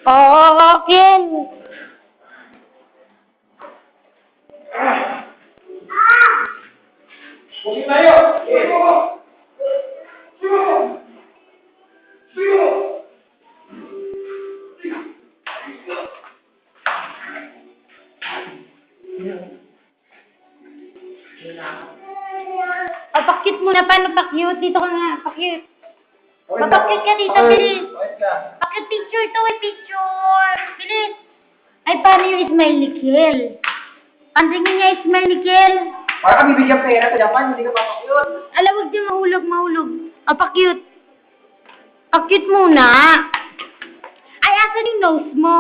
Oo, Ken. Pusin tayo! Sumo! Sumo! Sumo! Pakit mo na. Paano pa-cute? Dito ka nga. Pa-cute. Papakit ka dito, bilis. Pakit picture to, picture. Bilis. Ay, paano yung smile ni Kel? Pansinin niya smile ni Kel. Para kami bigyan pera sa Japan, hindi ka papakyot. Alam, huwag niyo mahulog. Pa-cute. Pa-cute muna. Ay, asan yung nose mo?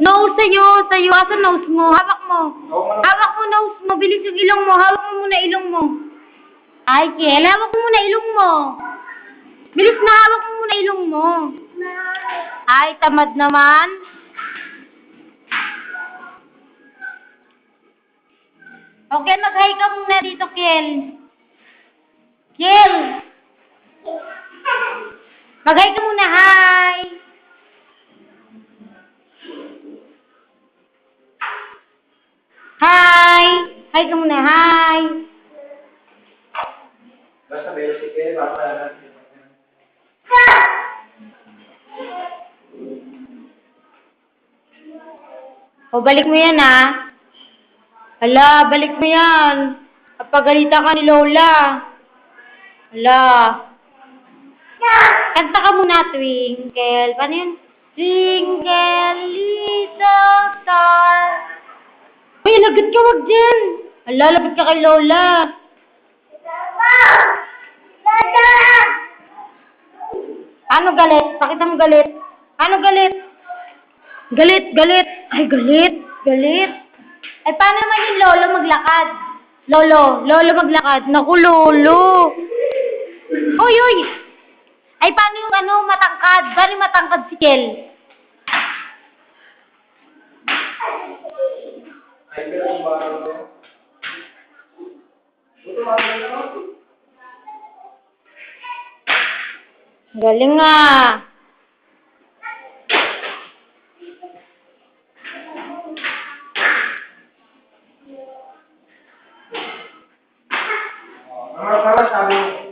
Nose sa'yo. Asan nose mo? Hawak mo. Hawak mo nose mo. Bilis yung ilong mo. Hawak mo muna ilong mo. Ay, Kel, hawak mo muna ilong mo. Bilis na, hawak mo muna ilong mo. Ay, tamad naman. Okay, mag-hi ka muna dito, Kel. Kel! Mag-hi ka muna, hi! Hi! Hi ka muna, hi! Basta basic eh, basta natin. O, balik mo yan, ha? Hala, balik mo yan. Kapagalitan ka ni Lola. Hala. Kanta ka muna, Twinkle. Paano yun? Twinkle, little star. Uy, lagot ka, wag dyan. Hala, lapit ka kay Lola. Ano galit? Pakita mo galit. Ano galit? Galit. Ay, galit. Ay, paano naman yung lolo maglakad? Lolo maglakad. Naku, lolo. Uy. Ay, paano yung matangkad? Paano yung matangkad si Kel? Ay, pero kung parang ito. Ito mga ito. Galing nga. Ano para sabi mo?